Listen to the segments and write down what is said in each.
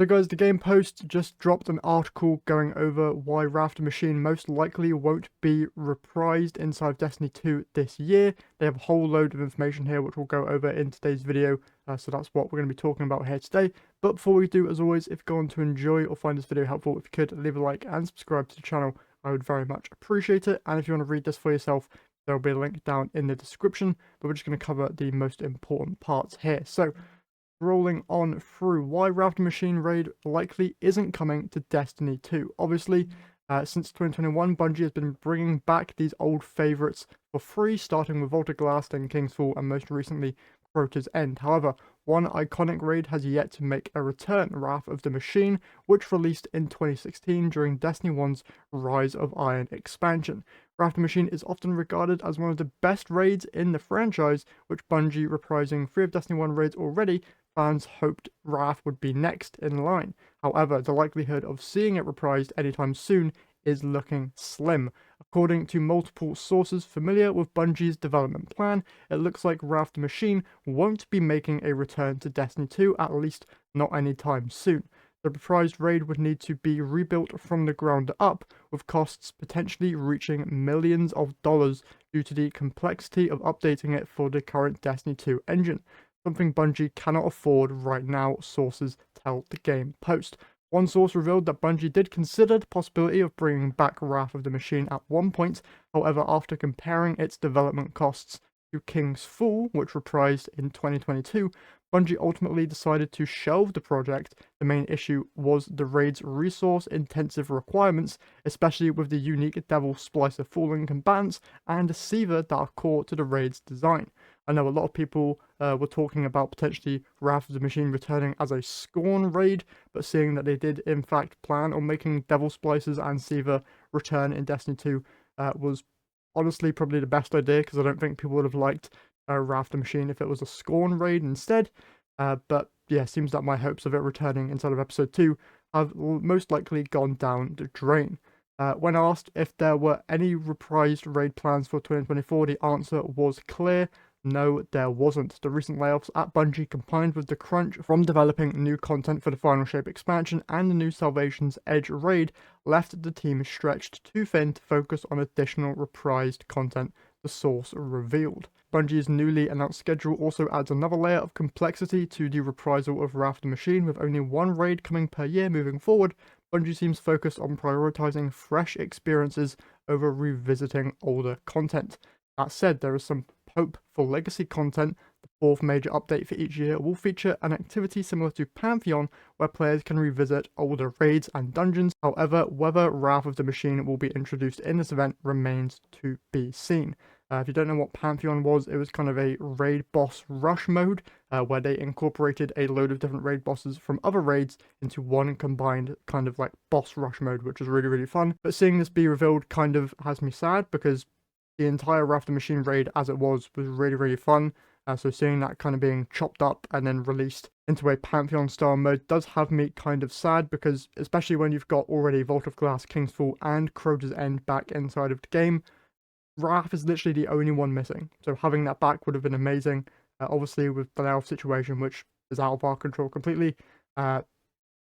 So guys, the game post just dropped an article going over why Wrath of the Machine most likely won't be reprised inside Destiny 2 this year. They have a whole load of information here which we'll go over in today's video, so that's what we're going to be talking about here today. But before we do, as always, if you're going to enjoy or find this video helpful, if you could leave a like and subscribe to the channel, I would very much appreciate it. And if you want to read this for yourself, there will be a link down in the description, but we're just going to cover the most important parts here. So, rolling on through, why Wrath of the Machine raid likely isn't coming to Destiny 2. Obviously, since 2021, Bungie has been bringing back these old favourites for free, starting with Vault of Glass, then King's Fall, and most recently Crota's End. However, one iconic raid has yet to make a return, Wrath of the Machine, which released in 2016 during Destiny 1's Rise of Iron expansion. Wrath of the Machine is often regarded as one of the best raids in the franchise, which Bungie, reprising 3 of Destiny 1 raids already, fans hoped Wrath would be next in line. However, the likelihood of seeing it reprised anytime soon is looking slim. According to multiple sources familiar with Bungie's development plan, it looks like Wrath of the Machine won't be making a return to Destiny 2, at least not anytime soon. The reprised raid would need to be rebuilt from the ground up, with costs potentially reaching millions of dollars due to the complexity of updating it for the current Destiny 2 engine. Something Bungie cannot afford right now, sources tell the game post. One source revealed that Bungie did consider the possibility of bringing back Wrath of the Machine at one point. However, after comparing its development costs to King's Fall, which reprised in 2022, Bungie ultimately decided to shelve the project. The main issue was the raid's resource-intensive requirements, especially with the unique Devil Splicer Fallen combatants and the Siva that are core to the raid's design. I know a lot of people were talking about potentially Wrath of the Machine returning as a Scorn raid, but seeing that they did in fact plan on making Devil Splicers and Siva return in Destiny 2 was honestly probably the best idea, because I don't think people would have liked Wrath of the Machine if it was a Scorn raid instead. But yeah, seems that my hopes of it returning inside of Episode 2 have most likely gone down the drain. When asked if there were any reprised raid plans for 2024, the answer was clear. No, there wasn't. The recent layoffs at Bungie, combined with the crunch from developing new content for the Final Shape expansion and the new Salvation's Edge raid, left the team stretched too thin to focus on additional reprised content, the source revealed. Bungie's newly announced schedule also adds another layer of complexity to the reprisal of Wrath of the Machine, with only one raid coming per year moving forward. Bungie seems focused on prioritizing fresh experiences over revisiting older content. That said, there is some hope for legacy content. The 4th major update for each year will feature an activity similar to Pantheon, where players can revisit older raids and dungeons. However, whether Wrath of the Machine will be introduced in this event remains to be seen. If you don't know what Pantheon was, it was kind of a raid boss rush mode, where they incorporated a load of different raid bosses from other raids into one combined kind of like boss rush mode, which was really, really fun. But seeing this be revealed kind of has me sad, because the entire Wrath of the Machine raid as it was really, really fun. So seeing that kind of being chopped up and then released into a Pantheon style mode does have me kind of sad, because especially when you've got already Vault of Glass, King's Fall and Crota's End back inside of the game, Wrath is literally the only one missing. So having that back would have been amazing. Obviously with the layoff situation, which is out of our control completely,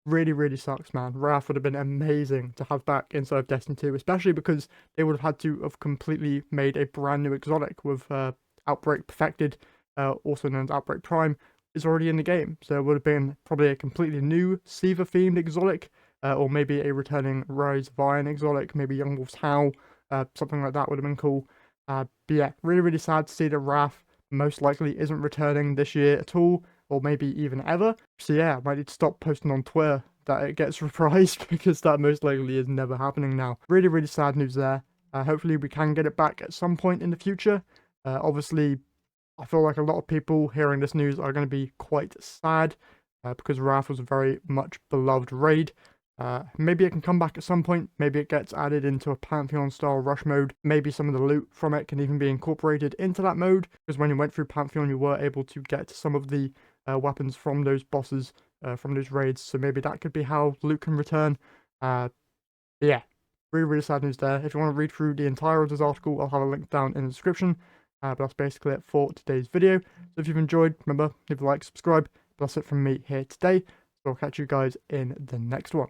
really, really sucks, man. Wrath would have been amazing to have back inside of Destiny 2, especially because they would have had to have completely made a brand new exotic with Outbreak Perfected, also known as Outbreak Prime, is already in the game. So it would have been probably a completely new Siva-themed exotic, or maybe a returning Rise of Iron exotic, maybe Young Wolf's Howl, something like that would have been cool. But yeah, really, really sad to see that Wrath most likely isn't returning this year at all, or maybe even ever. So yeah, I might need to stop posting on Twitter that it gets reprised, because that most likely is never happening now. Really, really sad news there. Hopefully we can get it back at some point in the future. Obviously, I feel like a lot of people hearing this news are going to be quite sad, because Wrath was a very much beloved raid. Maybe it can come back at some point. Maybe it gets added into a Pantheon style rush mode. Maybe some of the loot from it can even be incorporated into that mode, because when you went through Pantheon you were able to get some of the weapons from those bosses, from those raids. So maybe that could be how loot can return. Yeah, really, really sad news there. If you want to read through the entire of this article, I'll have a link down in the description. But that's basically it for today's video. So if you've enjoyed, remember, leave a like, subscribe. But that's it from me here today. So So I'll catch you guys in the next one.